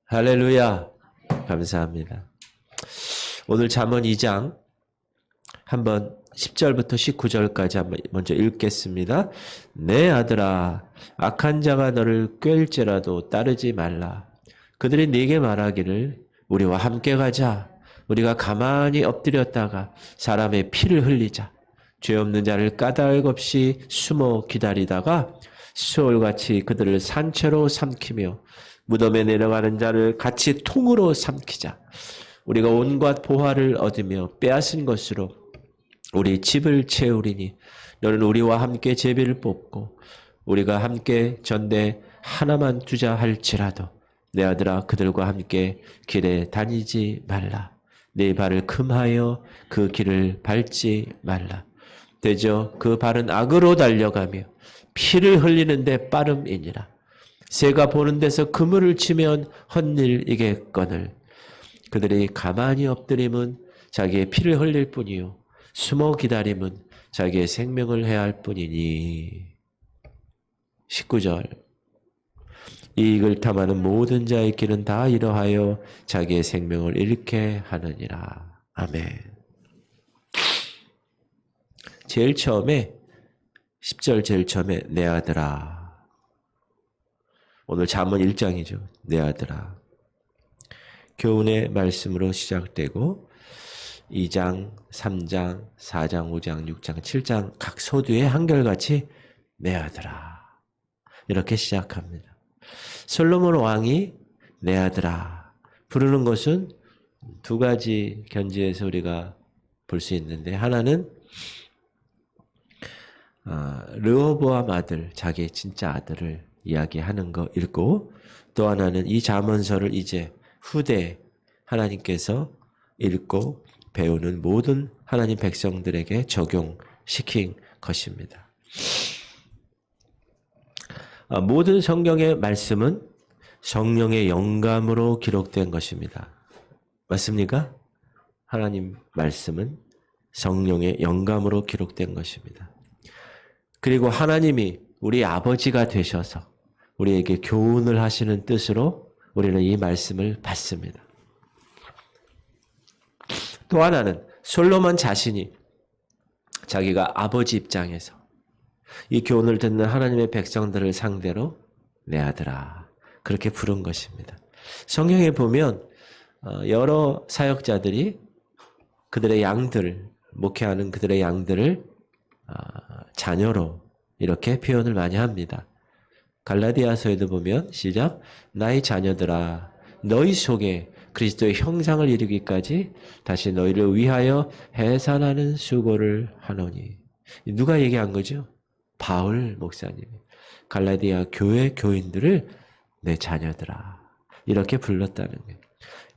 할렐루야. 감사합니다. 오늘 잠언 2장 한번 10절부터 19절까지 한번 먼저 읽겠습니다. 내 아들아, 악한 자가 너를 꾀일지라도 따르지 말라. 그들이 네게 말하기를 우리와 함께 가자. 우리가 가만히 엎드렸다가 사람의 피를 흘리자. 죄 없는 자를 까닭 없이 숨어 기다리다가 수월같이 그들을 산채로 삼키며 무덤에 내려가는 자를 같이 통으로 삼키자. 우리가 온갖 보화를 얻으며 빼앗은 것으로 우리 집을 채우리니 너는 우리와 함께 제비를 뽑고 우리가 함께 전대 하나만 두자 할지라도 내 아들아 그들과 함께 길에 다니지 말라. 네 발을 금하여 그 길을 밟지 말라. 대저 그 발은 악으로 달려가며 피를 흘리는데 빠름이니라. 새가 보는 데서 그물을 치면 헛일이겠거늘 그들이 가만히 엎드림은 자기의 피를 흘릴 뿐이요 숨어 기다림은 자기의 생명을 해할 뿐이니. 19절 이익을 탐하는 모든 자의 길은 다 이러하여 자기의 생명을 잃게 하느니라. 아멘. 제일 처음에 10절 제일 처음에 내 아들아. 오늘 잠언 1장이죠. 내 아들아. 교훈의 말씀으로 시작되고 2장, 3장, 4장, 5장, 6장, 7장 각 소두에 한결같이 내 아들아. 이렇게 시작합니다. 솔로몬 왕이 내 아들아 부르는 것은 두 가지 견지에서 우리가 볼 수 있는데, 하나는 르호보암 아들, 자기의 진짜 아들을 이야기하는 거 읽고, 또 하나는 이 잠언서를 이제 후대 하나님께서 읽고 배우는 모든 하나님 백성들에게 적용시킨 것입니다. 모든 성경의 말씀은 성령의 영감으로 기록된 것입니다. 맞습니까? 하나님 말씀은 성령의 영감으로 기록된 것입니다. 그리고 하나님이 우리 아버지가 되셔서 우리에게 교훈을 하시는 뜻으로 우리는 이 말씀을 받습니다. 또 하나는 솔로몬 자신이 자기가 아버지 입장에서 이 교훈을 듣는 하나님의 백성들을 상대로 내 아들아 그렇게 부른 것입니다. 성경에 보면 여러 사역자들이 그들의 양들을, 목회하는 그들의 양들을 자녀로 이렇게 표현을 많이 합니다. 갈라디아서에도 보면 시작, 나의 자녀들아 너희 속에 그리스도의 형상을 이루기까지 다시 너희를 위하여 해산하는 수고를 하노니. 누가 얘기한 거죠? 바울 목사님이 갈라디아 교회 교인들을 내 자녀들아 이렇게 불렀다는 거예요.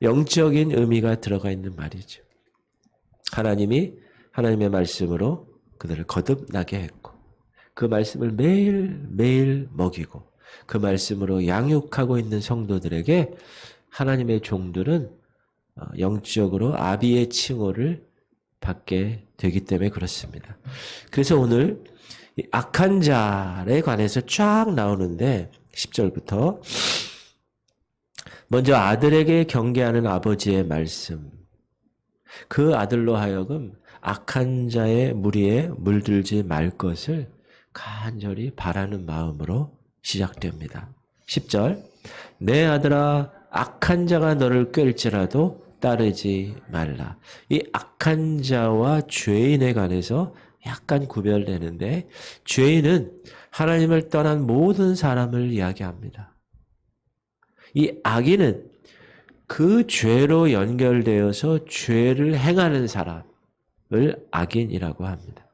영적인 의미가 들어가 있는 말이죠. 하나님이 하나님의 말씀으로 그들을 거듭나게 했고 그 말씀을 매일 먹이고 그 말씀으로 양육하고 있는 성도들에게 하나님의 종들은 영적으로 아비의 칭호를 받게 되기 때문에 그렇습니다. 그래서 오늘 악한 자에 관해서 쫙 나오는데 10절부터 먼저 아들에게 경계하는 아버지의 말씀, 그 아들로 하여금 악한 자의 무리에 물들지 말 것을 간절히 바라는 마음으로 시작됩니다. 10절 내 아들아 악한 자가 너를 꾀일지라도 따르지 말라. 이 악한 자와 죄인에 관해서 약간 구별되는데, 죄인은 하나님을 떠난 모든 사람을 이야기합니다. 이 악인은 그 죄로 연결되어서 죄를 행하는 사람을 악인이라고 합니다.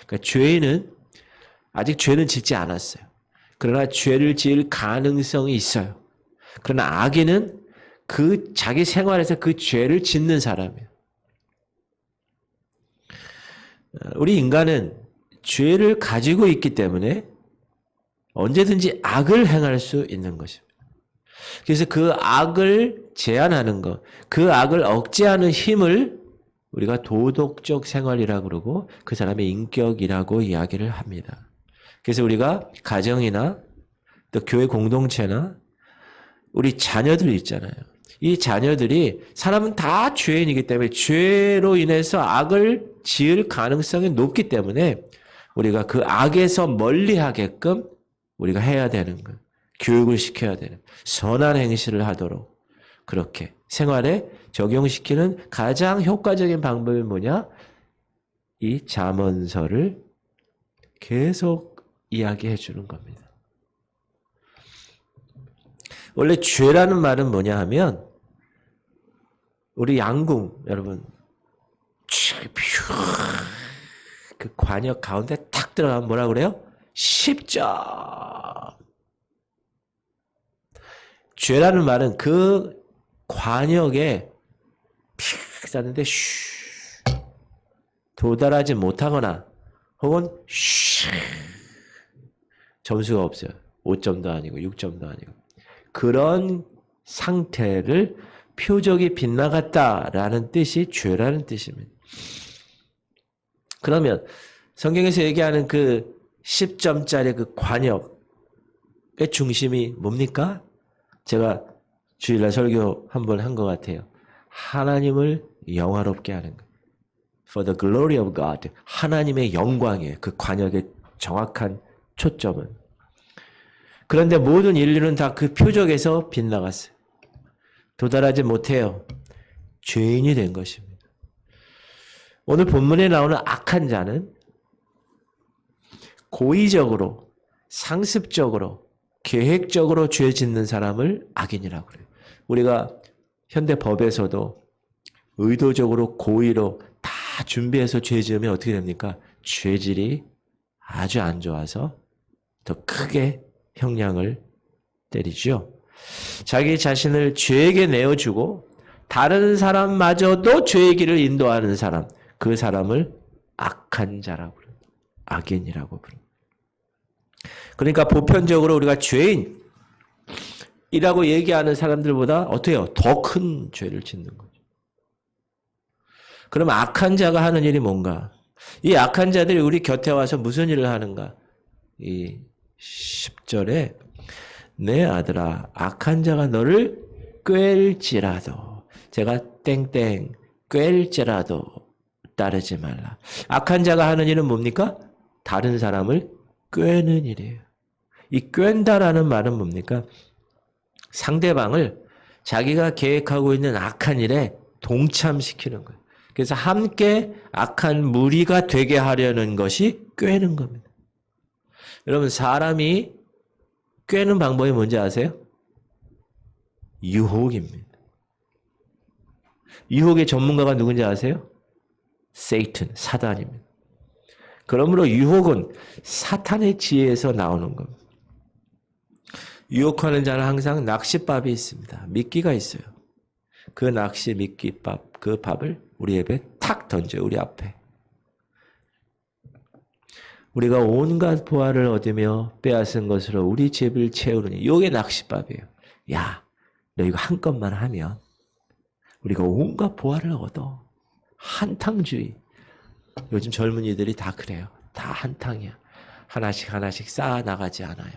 그러니까 죄인은 아직 죄는 짓지 않았어요. 그러나 죄를 지을 가능성이 있어요. 그러나 악인은 그 자기 생활에서 그 죄를 짓는 사람이에요. 우리 인간은 죄를 가지고 있기 때문에 언제든지 악을 행할 수 있는 것입니다. 그래서 그 악을 제한하는 것, 그 악을 억제하는 힘을 우리가 도덕적 생활이라고 그러고 그 사람의 인격이라고 이야기를 합니다. 그래서 우리가 가정이나 또 교회 공동체나 우리 자녀들 있잖아요. 이 자녀들이 사람은 다 죄인이기 때문에 죄로 인해서 악을 지을 가능성이 높기 때문에 우리가 그 악에서 멀리하게끔 우리가 해야 되는 거예요. 교육을 시켜야 되는 선한 행실을 하도록 그렇게 생활에 적용시키는 가장 효과적인 방법이 뭐냐? 이 잠언서를 계속 이야기해 주는 겁니다. 원래 죄라는 말은 뭐냐 하면 우리 양궁 여러분 그 관역 가운데 탁 들어가면 뭐라 그래요? 10점. 죄라는 말은 그 관역에 픽 쐈는데 도달하지 못하거나 혹은 점수가 없어요. 5점도 아니고 6점도 아니고 그런 상태를 표적이 빗나갔다라는 뜻이 죄라는 뜻입니다. 그러면 성경에서 얘기하는 그 10점짜리 그 관역의 중심이 뭡니까? 제가 주일날 설교 한번 한 것 같아요. 하나님을 영화롭게 하는 것. For the glory of God. 하나님의 영광이에요. 그 관역의 정확한 초점은. 그런데 모든 인류는 다 그 표적에서 빗나갔어요. 도달하지 못해요. 죄인이 된 것입니다. 오늘 본문에 나오는 악한 자는 고의적으로, 상습적으로, 계획적으로 죄 짓는 사람을 악인이라고 그래요. 우리가 현대 법에서도 의도적으로 고의로 다 준비해서 죄 지으면 어떻게 됩니까? 죄질이 아주 안 좋아서 더 크게 형량을 때리죠. 자기 자신을 죄에게 내어주고 다른 사람마저도 죄의 길을 인도하는 사람, 그 사람을 악한 자라고 그래요. 악인이라고 부릅니다. 그러니까 보편적으로 우리가 죄인이라고 얘기하는 사람들보다 어때요? 더 큰 죄를 짓는 거죠. 그럼 악한 자가 하는 일이 뭔가? 이 악한 자들이 우리 곁에 와서 무슨 일을 하는가? 이 10절에 내 아들아 악한 자가 너를 꿰일지라도 제가 땡땡 꿰일지라도 따르지 말라. 악한 자가 하는 일은 뭡니까? 다른 사람을 꿰는 일이에요. 이 꿰다라는 말은 뭡니까? 상대방을 자기가 계획하고 있는 악한 일에 동참시키는 거예요. 그래서 함께 악한 무리가 되게 하려는 것이 꿰는 겁니다. 여러분 사람이 꿰는 방법이 뭔지 아세요? 유혹입니다. 유혹의 전문가가 누군지 아세요? 세이튼, 사단입니다. 그러므로 유혹은 사탄의 지혜에서 나오는 겁니다. 유혹하는 자는 항상 낚싯밥이 있습니다. 미끼가 있어요. 그 낚시 미끼밥, 그 밥을 우리 입에 탁 던져요. 우리 앞에. 우리가 온갖 보화를 얻으며 빼앗은 것으로 우리 집을 채우느니 이게 낚싯밥이에요. 야, 너 이거 한 건만 하면 우리가 온갖 보화를 얻어. 한탕주의. 요즘 젊은이들이 다 그래요. 다 한탕이야. 하나씩 하나씩 쌓아 나가지 않아요.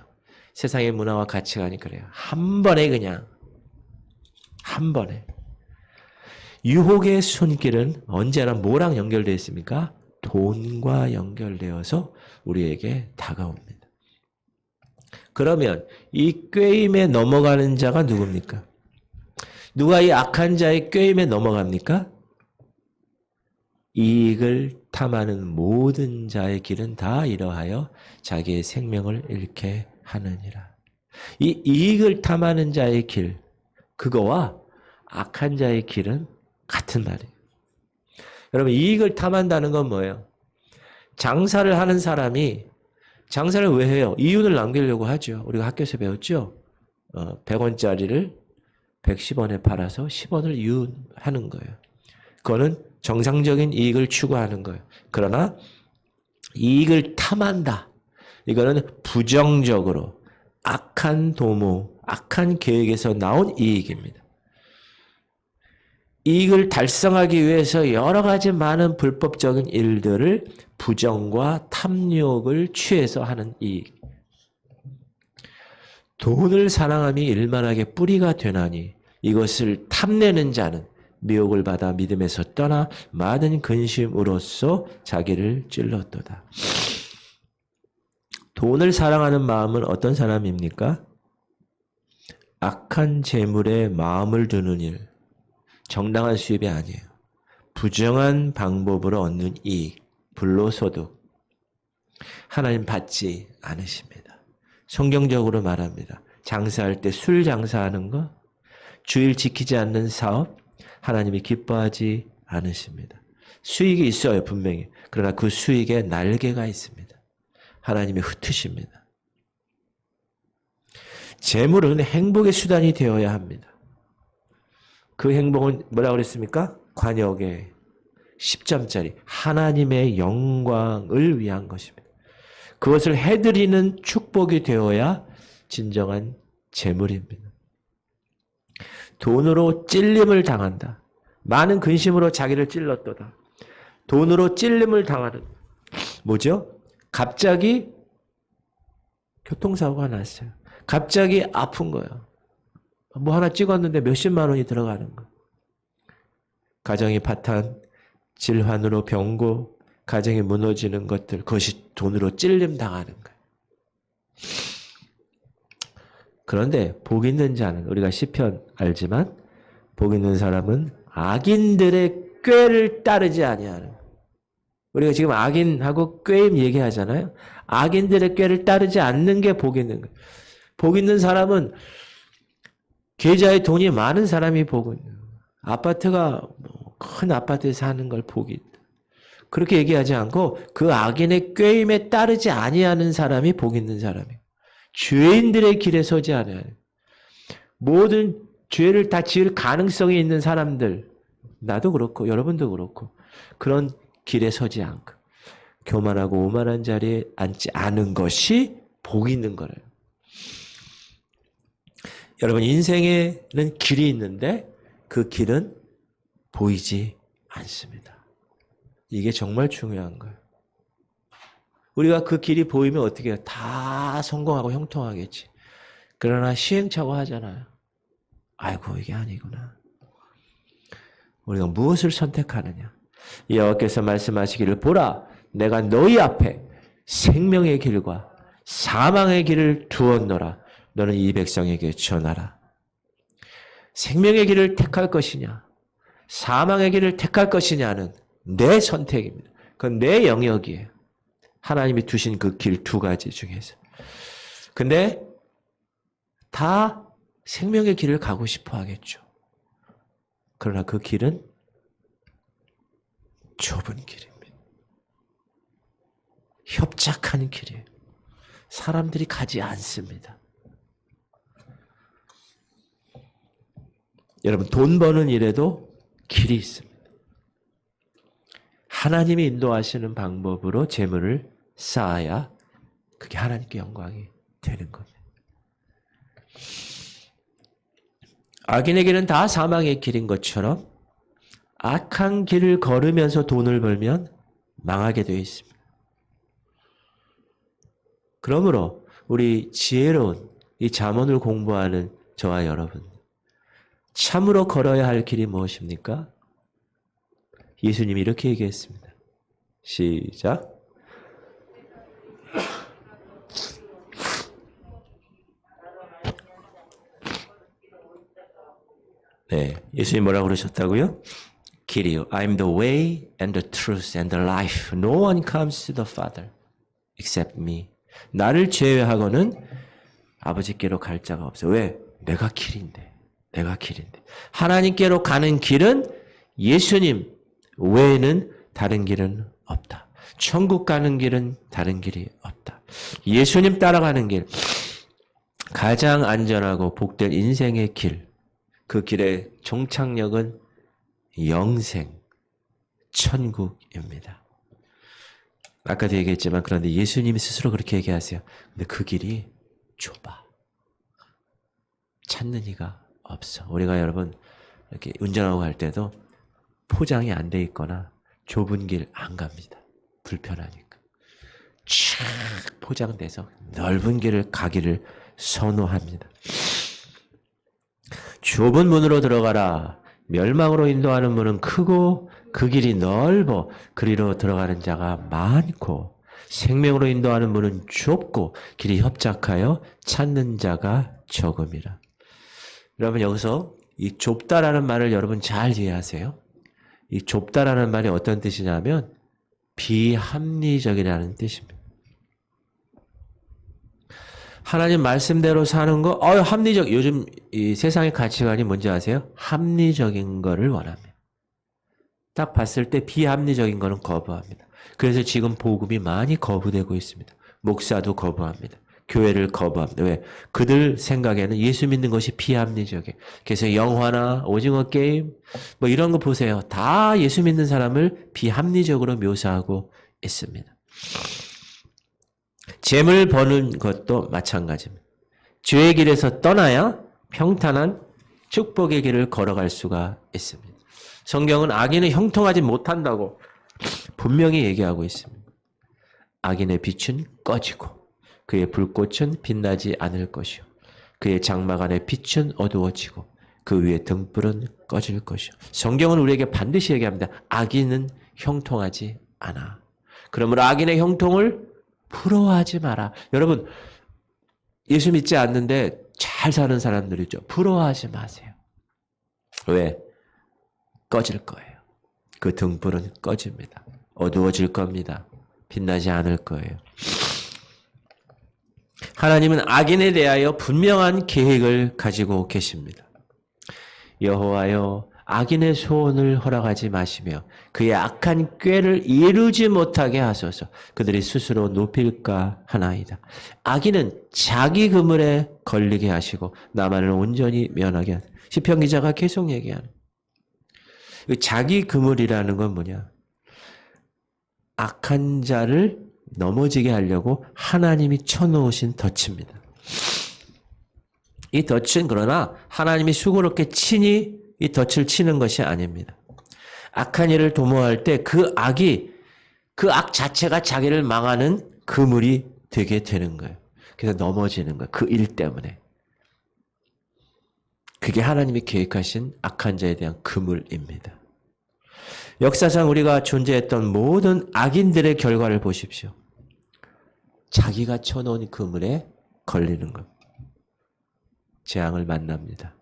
세상의 문화와 가치관이 그래요. 한 번에 그냥. 한 번에. 유혹의 손길은 언제나 뭐랑 연결되어 있습니까? 돈과 연결되어서 우리에게 다가옵니다. 그러면 이 꾀임에 넘어가는 자가 누굽니까? 누가 이 악한 자의 꾀임에 넘어갑니까? 이익을 탐하는 모든 자의 길은 다 이러하여 자기의 생명을 잃게 하느니라. 이 이익을 탐하는 자의 길, 그거와 악한 자의 길은 같은 말이에요. 여러분, 이익을 탐한다는 건 뭐예요? 장사를 하는 사람이 장사를 왜 해요? 이윤을 남기려고 하죠. 우리가 학교에서 배웠죠? 100원짜리를 110원에 팔아서 10원을 이윤하는 거예요. 그거는 정상적인 이익을 추구하는 거예요. 그러나 이익을 탐한다. 이거는 부정적으로 악한 도모, 악한 계획에서 나온 이익입니다. 이익을 달성하기 위해서 여러 가지 많은 불법적인 일들을 부정과 탐욕을 취해서 하는 이익. 돈을 사랑함이 일만하게 뿌리가 되나니 이것을 탐내는 자는 미혹을 받아 믿음에서 떠나 많은 근심으로써 자기를 찔렀도다. 돈을 사랑하는 마음은 어떤 사람입니까? 악한 재물에 마음을 두는 일, 정당한 수입이 아니에요. 부정한 방법으로 얻는 이익, 불로소득, 하나님 받지 않으십니다. 성경적으로 말합니다. 장사할 때 술 장사하는 거, 주일 지키지 않는 사업, 하나님이 기뻐하지 않으십니다. 수익이 있어요, 분명히. 그러나 그 수익에 날개가 있습니다. 하나님이 흩으십니다. 재물은 행복의 수단이 되어야 합니다. 그 행복은 뭐라고 그랬습니까? 관역의 10점짜리 하나님의 영광을 위한 것입니다. 그것을 해드리는 축복이 되어야 진정한 재물입니다. 돈으로 찔림을 당한다. 많은 근심으로 자기를 찔렀도다. 돈으로 찔림을 당하는 뭐죠? 갑자기 교통사고가 났어요. 갑자기 아픈 거예요. 뭐 하나 찍었는데 몇십만 원이 들어가는 거. 가정이 파탄, 질환으로 병고, 가정이 무너지는 것들, 그것이 돈으로 찔림 당하는 거예요. 그런데 복 있는 자는, 우리가 시편 알지만 복 있는 사람은 악인들의 꾀를 따르지 아니하는 거예요. 우리가 지금 악인하고 꾀임 얘기하잖아요. 악인들의 꾀를 따르지 않는 게 복 있는 거예요. 복 있는 사람은 계좌에 돈이 많은 사람이 복은 있는 거예요. 아파트가 큰 아파트에 사는 걸 복이 있다. 그렇게 얘기하지 않고 그 악인의 꾀임에 따르지 아니하는 사람이 복 있는 사람이에요. 죄인들의 길에 서지 않아요. 모든 죄를 다 지을 가능성이 있는 사람들, 나도 그렇고 여러분도 그렇고 그런 길에 서지 않고 교만하고 오만한 자리에 앉지 않은 것이 복 있는 거래요. 여러분 인생에는 길이 있는데 그 길은 보이지 않습니다. 이게 정말 중요한 거예요. 우리가 그 길이 보이면 어떻게 해요? 다 성공하고 형통하겠지. 그러나 시행착오 하잖아요. 아이고 이게 아니구나. 우리가 무엇을 선택하느냐. 여호와께서 말씀하시기를 보라 내가 너희 앞에 생명의 길과 사망의 길을 두었노라. 너는 이 백성에게 전하라. 생명의 길을 택할 것이냐 사망의 길을 택할 것이냐는 내 선택입니다. 그건 내 영역이에요. 하나님이 두신 그 길 두 가지 중에서. 근데 다 생명의 길을 가고 싶어 하겠죠. 그러나 그 길은 좁은 길입니다. 협착한 길이에요. 사람들이 가지 않습니다. 여러분 돈 버는 일에도 길이 있습니다. 하나님이 인도하시는 방법으로 재물을 쌓아야 그게 하나님께 영광이 되는 겁니다. 악인에게는 다 사망의 길인 것처럼 악한 길을 걸으면서 돈을 벌면 망하게 되어 있습니다. 그러므로 우리 지혜로운 이 잠언을 공부하는 저와 여러분, 참으로 걸어야 할 길이 무엇입니까? 예수님이 이렇게 얘기했습니다. 시작. 네, 예수님 뭐라고 그러셨다고요? 길이요. I'm the way and the truth and the life. No one comes to the Father except me. 나를 제외하고는 아버지께로 갈 자가 없어요. 왜? 내가 길인데. 내가 길인데. 하나님께로 가는 길은 예수님 외에는 다른 길은 없다. 천국 가는 길은 다른 길이 없다. 예수님 따라가는 길, 가장 안전하고 복된 인생의 길, 그 길의 종착역은 영생, 천국입니다. 아까도 얘기했지만 그런데 예수님이 스스로 그렇게 얘기하세요. 근데 그 길이 좁아. 찾는 이가 없어. 우리가 여러분 이렇게 운전하고 갈 때도 포장이 안 돼 있거나 좁은 길 안 갑니다. 불편하니까. 쫙 포장돼서 넓은 길을 가기를 선호합니다. 좁은 문으로 들어가라. 멸망으로 인도하는 문은 크고 그 길이 넓어 그리로 들어가는 자가 많고 생명으로 인도하는 문은 좁고 길이 협착하여 찾는 자가 적음이라. 여러분 여기서 이 좁다라는 말을 여러분 잘 이해하세요. 이 좁다라는 말이 어떤 뜻이냐면 비합리적이라는 뜻입니다. 하나님 말씀대로 사는 거, 합리적. 요즘 이 세상의 가치관이 뭔지 아세요? 합리적인 거를 원합니다. 딱 봤을 때 비합리적인 거는 거부합니다. 그래서 지금 복음이 많이 거부되고 있습니다. 목사도 거부합니다. 교회를 거부합니다. 왜? 그들 생각에는 예수 믿는 것이 비합리적이에요. 그래서 영화나 오징어 게임 뭐 이런 거 보세요. 다 예수 믿는 사람을 비합리적으로 묘사하고 있습니다. 재물 버는 것도 마찬가지입니다. 죄의 길에서 떠나야 평탄한 축복의 길을 걸어갈 수가 있습니다. 성경은 악인은 형통하지 못한다고 분명히 얘기하고 있습니다. 악인의 빛은 꺼지고 그의 불꽃은 빛나지 않을 것이요 그의 장막 안의 빛은 어두워지고 그 위에 등불은 꺼질 것이요. 성경은 우리에게 반드시 얘기합니다. 악인은 형통하지 않아. 그러므로 악인의 형통을 부러워하지 마라. 여러분 예수 믿지 않는데 잘 사는 사람들이죠. 부러워하지 마세요. 왜? 꺼질 거예요. 그 등불은 꺼집니다. 어두워질 겁니다. 빛나지 않을 거예요. 하나님은 악인에 대하여 분명한 계획을 가지고 계십니다. 여호와여 악인의 소원을 허락하지 마시며 그의 악한 꾀를 이루지 못하게 하소서. 그들이 스스로 높일까 하나이다. 악인은 자기 그물에 걸리게 하시고 나만을 온전히 면하게 하소서. 시편 기자가 계속 얘기하는 자기 그물이라는 건 뭐냐? 악한 자를 넘어지게 하려고 하나님이 쳐놓으신 덫입니다. 이 덫은 그러나 하나님이 수고롭게 친히 이 덫을 치는 것이 아닙니다. 악한 일을 도모할 때 그 악 자체가 자기를 망하는 그물이 되게 되는 거예요. 그래서 넘어지는 거예요. 그 일 때문에. 그게 하나님이 계획하신 악한 자에 대한 그물입니다. 역사상 우리가 존재했던 모든 악인들의 결과를 보십시오. 자기가 쳐놓은 그물에 걸리는 것. 재앙을 만납니다.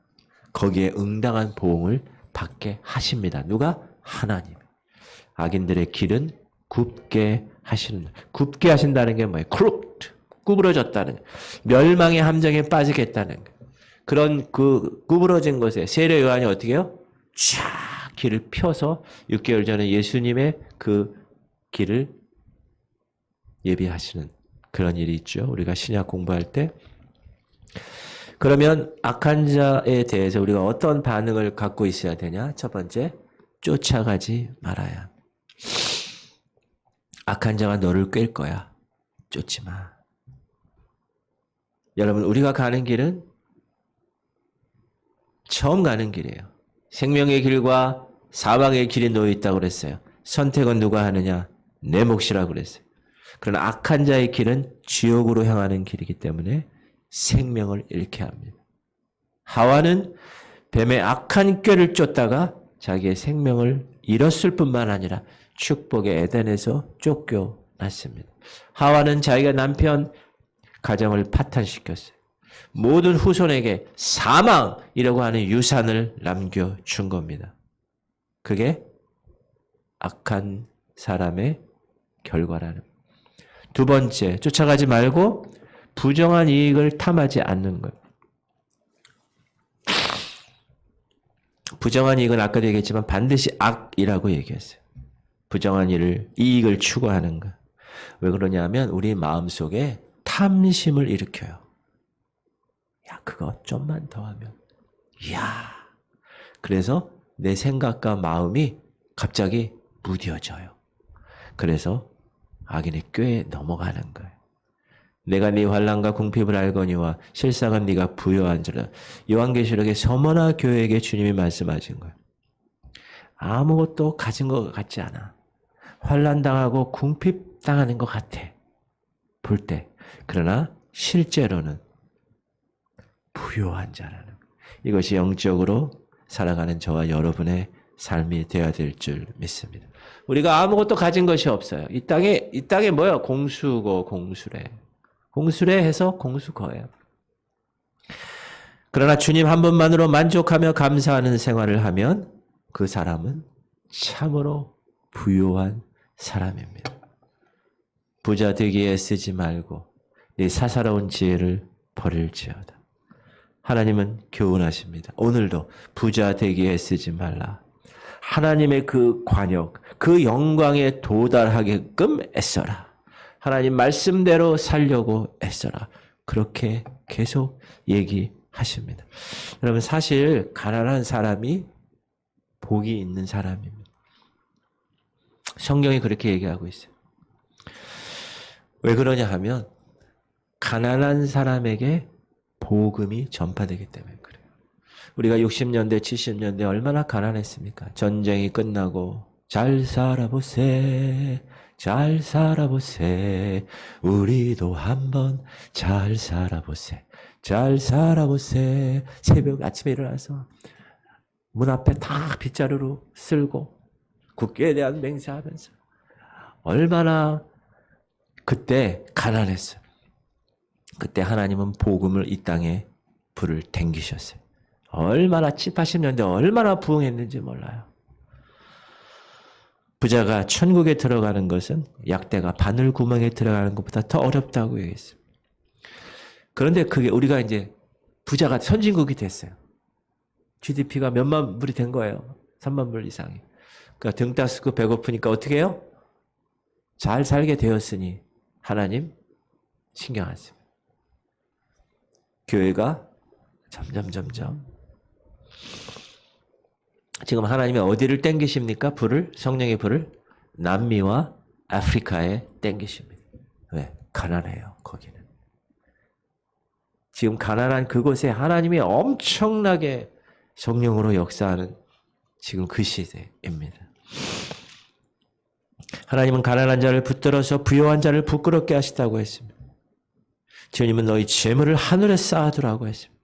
거기에 응당한 보응을 받게 하십니다. 누가? 하나님. 악인들의 길은 굽게 하시는. 굽게 하신다는 게 뭐예요? 크루트. 구부러졌다는 거예요. 멸망의 함정에 빠지겠다는 거예요. 그런 그 구부러진 것에 세례 요한이 어떻게 해요? 쫙 길을 펴서 6개월 전에 예수님의 그 길을 예비하시는 그런 일이 있죠. 우리가 신약 공부할 때. 그러면 악한 자에 대해서 우리가 어떤 반응을 갖고 있어야 되냐? 첫 번째, 쫓아가지 말아야. 악한 자가 너를 꿰을 거야. 쫓지 마. 여러분, 우리가 가는 길은 처음 가는 길이에요. 생명의 길과 사망의 길이 놓여 있다고 그랬어요. 선택은 누가 하느냐? 내 몫이라고 그랬어요. 그러나 악한 자의 길은 지옥으로 향하는 길이기 때문에 생명을 잃게 합니다. 하와는 뱀의 악한 꾀를 쫓다가 자기의 생명을 잃었을 뿐만 아니라 축복의 에덴에서 쫓겨났습니다. 하와는 자기가 남편 가정을 파탄시켰어요. 모든 후손에게 사망이라고 하는 유산을 남겨준 겁니다. 그게 악한 사람의 결과라는. 두 번째, 쫓아가지 말고 부정한 이익을 탐하지 않는 것. 부정한 이익은 아까도 얘기했지만 반드시 악이라고 얘기했어요. 부정한 이익을 추구하는 것. 왜 그러냐면 우리 마음속에 탐심을 일으켜요. 야, 그거 좀만 더 하면. 이야. 그래서 내 생각과 마음이 갑자기 무뎌져요. 그래서 악인의 꾀에 넘어가는 거예요. 내가 네 환난과 궁핍을 알거니와 실상은 네가 부여한 줄은. 요한계시록의 서머나 교회에게 주님이 말씀하신 거예요. 아무것도 가진 것 같지 않아. 환난당하고 궁핍당하는 것 같아. 볼 때. 그러나 실제로는 부요한 자라는 것. 이것이 영적으로 살아가는 저와 여러분의 삶이 되어야 될 줄 믿습니다. 우리가 아무것도 가진 것이 없어요. 이 땅에 뭐야? 공수고 공수래. 공수래 해서 공수거예요. 그러나 주님 한 분만으로 만족하며 감사하는 생활을 하면 그 사람은 참으로 부요한 사람입니다. 부자 되기에 쓰지 말고 네 사사로운 지혜를 버릴지어다. 하나님은 교훈하십니다. 오늘도 부자 되기에 쓰지 말라. 하나님의 그 관역, 그 영광에 도달하게끔 애써라. 하나님 말씀대로 살려고 애써라. 그렇게 계속 얘기하십니다. 여러분 사실 가난한 사람이 복이 있는 사람입니다. 성경이 그렇게 얘기하고 있어요. 왜 그러냐 하면 가난한 사람에게 복음이 전파되기 때문에 그래요. 우리가 60년대, 70년대 얼마나 가난했습니까? 전쟁이 끝나고 잘 살아보세, 잘 살아보세, 우리도 한번 잘 살아보세, 잘 살아보세. 새벽 아침에 일어나서 문 앞에 다 빗자루로 쓸고 국기에 대한 맹세하면서 얼마나 그때 가난했어요. 그때 하나님은 복음을 이 땅에 불을 댕기셨어요. 얼마나 70, 80년대 얼마나 부흥했는지 몰라요. 부자가 천국에 들어가는 것은 약대가 바늘 구멍에 들어가는 것보다 더 어렵다고 얘기했어요. 그런데 그게 우리가 이제 부자가 선진국이 됐어요. GDP가 몇만 불이 된 거예요. 3만 불 이상이. 그러니까 등 따스고 배고프니까 어떻게 해요? 잘 살게 되었으니 하나님 신경 안 씁니다. 교회가 점점 지금 하나님이 어디를 땡기십니까? 불을, 성령의 불을 남미와 아프리카에 땡기십니다. 왜? 가난해요, 거기는. 지금 가난한 그곳에 하나님이 엄청나게 성령으로 역사하는 지금 그 시대입니다. 하나님은 가난한 자를 붙들어서 부요한 자를 부끄럽게 하시다고 했습니다. 주님은 너희 재물을 하늘에 쌓아두라고 했습니다.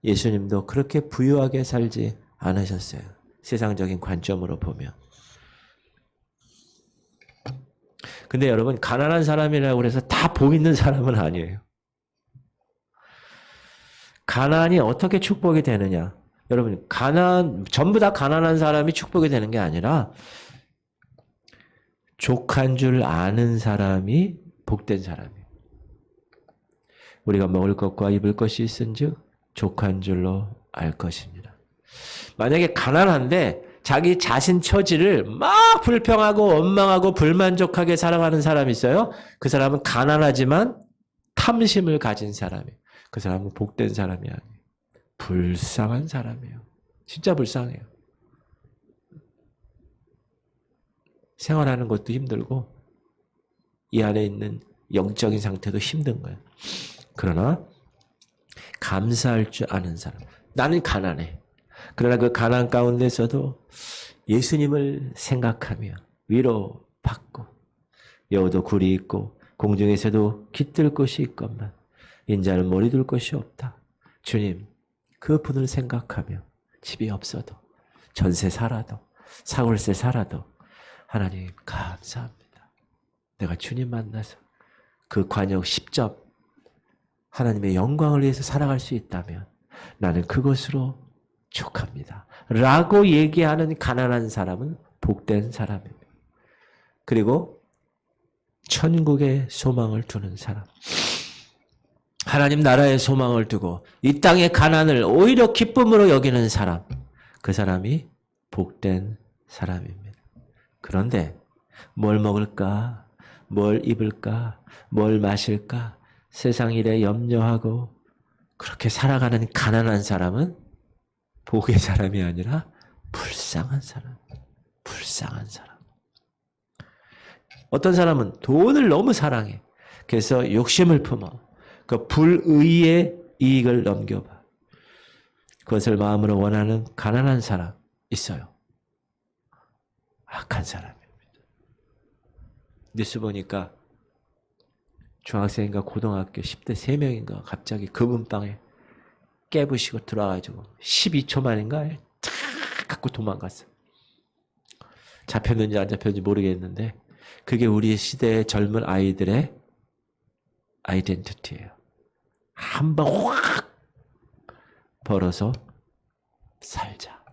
예수님도 그렇게 부유하게 살지 않으셨어요. 세상적인 관점으로 보면. 근데 여러분 가난한 사람이라고 해서 다 복 있는 사람은 아니에요. 가난이 어떻게 축복이 되느냐? 여러분 전부 다 가난한 사람이 축복이 되는 게 아니라 족한 줄 아는 사람이 복된 사람이에요. 우리가 먹을 것과 입을 것이 있은즉 족한 줄로 알 것입니다. 만약에 가난한데 자기 자신 처지를 막 불평하고 원망하고 불만족하게 살아가는 사람이 있어요. 그 사람은 가난하지만 탐심을 가진 사람이에요. 그 사람은 복된 사람이 아니에요. 불쌍한 사람이에요. 진짜 불쌍해요. 생활하는 것도 힘들고 이 안에 있는 영적인 상태도 힘든 거예요. 그러나 감사할 줄 아는 사람. 나는 가난해. 그러나 그 가난 가운데서도 예수님을 생각하며 위로받고 여우도 굴이 있고 공중에서도 깃들 곳이 있건만 인자는 머리 둘 곳이 없다. 주님 그 분을 생각하며 집이 없어도 전세 살아도 사골세 살아도 하나님 감사합니다. 내가 주님 만나서 그 관역 10점 하나님의 영광을 위해서 살아갈 수 있다면 나는 그것으로 족합니다. 라고 얘기하는 가난한 사람은 복된 사람입니다. 그리고 천국의 소망을 두는 사람. 하나님 나라의 소망을 두고 이 땅의 가난을 오히려 기쁨으로 여기는 사람. 그 사람이 복된 사람입니다. 그런데 뭘 먹을까? 뭘 입을까? 뭘 마실까? 세상 일에 염려하고 그렇게 살아가는 가난한 사람은 복의 사람이 아니라 불쌍한 사람. 불쌍한 사람. 어떤 사람은 돈을 너무 사랑해. 그래서 욕심을 품어. 그 불의의 이익을 넘겨봐. 그것을 마음으로 원하는 가난한 사람 있어요. 악한 사람입니다. 뉴스 보니까 중학생인가 고등학교 10대 3명인가 갑자기 금은방에 깨부시고 들어와가지고 12초 만인가 탁 갖고 도망갔어요. 잡혔는지 안 잡혔는지 모르겠는데 그게 우리 시대의 젊은 아이들의 아이덴티티예요. 한 방 확 벌어서 살자.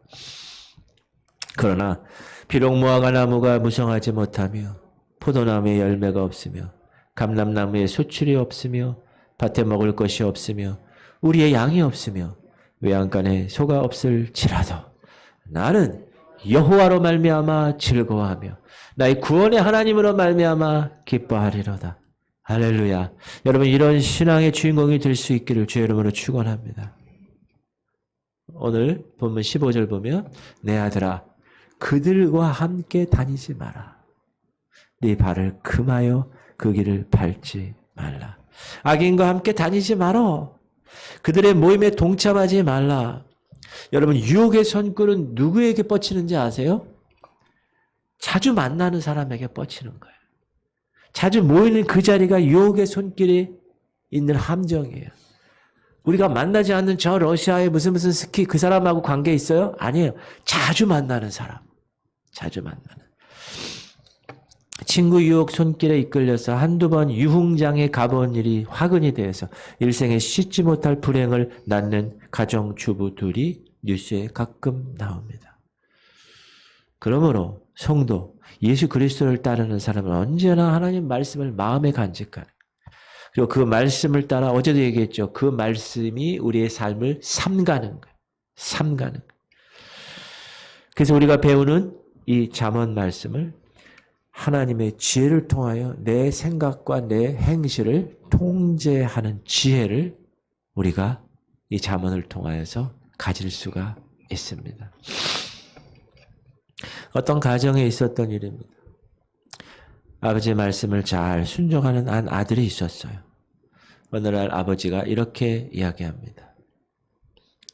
그러나 비록 무화과 나무가 무성하지 못하며 포도나무에 열매가 없으며 감람나무에 수출이 없으며 밭에 먹을 것이 없으며 우리의 양이 없으며 외양간에 소가 없을지라도 나는 여호와로 말미암아 즐거워하며 나의 구원의 하나님으로 말미암아 기뻐하리로다. 할렐루야. 여러분 이런 신앙의 주인공이 될 수 있기를 주의 이름으로 축원합니다. 오늘 본문 15절 보면 내 아들아 그들과 함께 다니지 마라. 네 발을 금하여 그 길을 밟지 말라. 악인과 함께 다니지 마라. 그들의 모임에 동참하지 말라. 여러분 유혹의 손길은 누구에게 뻗치는지 아세요? 자주 만나는 사람에게 뻗치는 거예요. 자주 모이는 그 자리가 유혹의 손길이 있는 함정이에요. 우리가 만나지 않는 저 러시아의 무슨 스키 그 사람하고 관계 있어요? 아니에요. 자주 만나는 사람. 자주 만나는. 친구 유혹 손길에 이끌려서 한두 번 유흥장에 가본 일이 화근이 되어서 일생에 씻지 못할 불행을 낳는 가정주부들이 뉴스에 가끔 나옵니다. 그러므로 성도, 예수 그리스도를 따르는 사람은 언제나 하나님 말씀을 마음에 간직하는 그리고 그 말씀을 따라 어제도 얘기했죠. 그 말씀이 우리의 삶을 삼가는 거예요. 삼가는 거예요. 그래서 우리가 배우는 이 잠언 말씀을 하나님의 지혜를 통하여 내 생각과 내 행실을 통제하는 지혜를 우리가 이 잠언을 통하여서 가질 수가 있습니다. 어떤 가정에 있었던 일입니다. 아버지의 말씀을 잘 순종하는 한 아들이 있었어요. 어느 날 아버지가 이렇게 이야기합니다.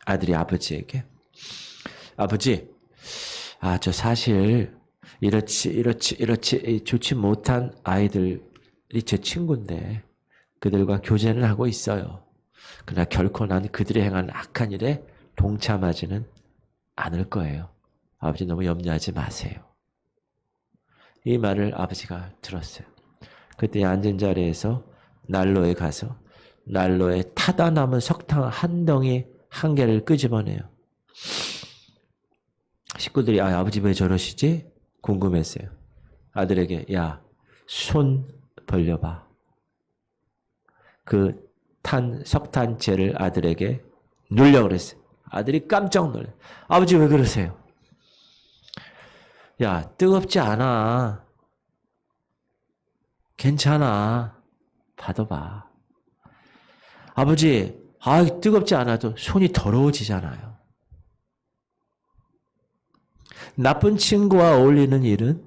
아들이 아버지에게 아버지, 저 사실 이렇지 좋지 못한 아이들이 제 친구인데 그들과 교제는 하고 있어요. 그러나 결코 난 그들이 행한 악한 일에 동참하지는 않을 거예요. 아버지 너무 염려하지 마세요. 이 말을 아버지가 들었어요. 그때 앉은 자리에서 난로에 가서 난로에 타다 남은 석탄 한 덩이 한 개를 끄집어내요. 식구들이 아버지 왜 저러시지? 궁금했어요. 아들에게 야, 손 벌려봐. 그 석탄재를 아들에게 누려고 그랬어요. 아들이 깜짝 놀라요. 아버지 왜 그러세요? 야, 뜨겁지 않아. 괜찮아. 받아봐. 아버지, 뜨겁지 않아도 손이 더러워지잖아요. 나쁜 친구와 어울리는 일은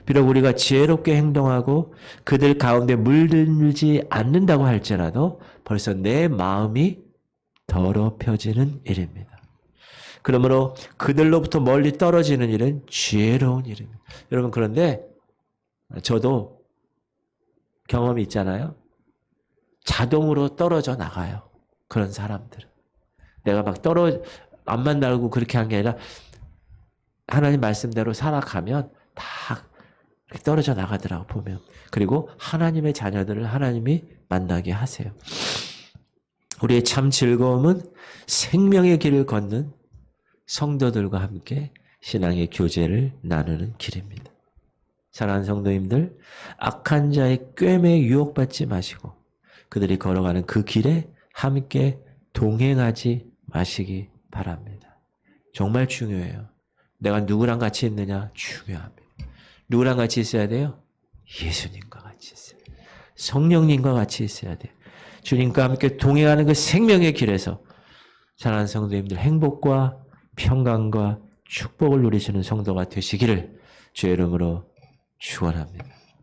비록 우리가 지혜롭게 행동하고 그들 가운데 물들지 않는다고 할지라도 벌써 내 마음이 더럽혀지는 일입니다. 그러므로 그들로부터 멀리 떨어지는 일은 지혜로운 일입니다. 여러분 그런데 저도 경험이 있잖아요. 자동으로 떨어져 나가요. 그런 사람들은. 내가 막 안 만나고 그렇게 한 게 아니라 하나님 말씀대로 살아가면 다 떨어져 나가더라고 보면. 그리고 하나님의 자녀들을 하나님이 만나게 하세요. 우리의 참 즐거움은 생명의 길을 걷는 성도들과 함께 신앙의 교제를 나누는 길입니다. 사랑하는 성도님들, 악한 자의 꾀매에 유혹받지 마시고 그들이 걸어가는 그 길에 함께 동행하지 마시기 바랍니다. 정말 중요해요. 내가 누구랑 같이 있느냐? 중요합니다. 누구랑 같이 있어야 돼요? 예수님과 같이 있어야 돼요. 성령님과 같이 있어야 돼요. 주님과 함께 동행하는 그 생명의 길에서 사랑하는 성도님들 행복과 평강과 축복을 누리시는 성도가 되시기를 주의 이름으로 축원합니다.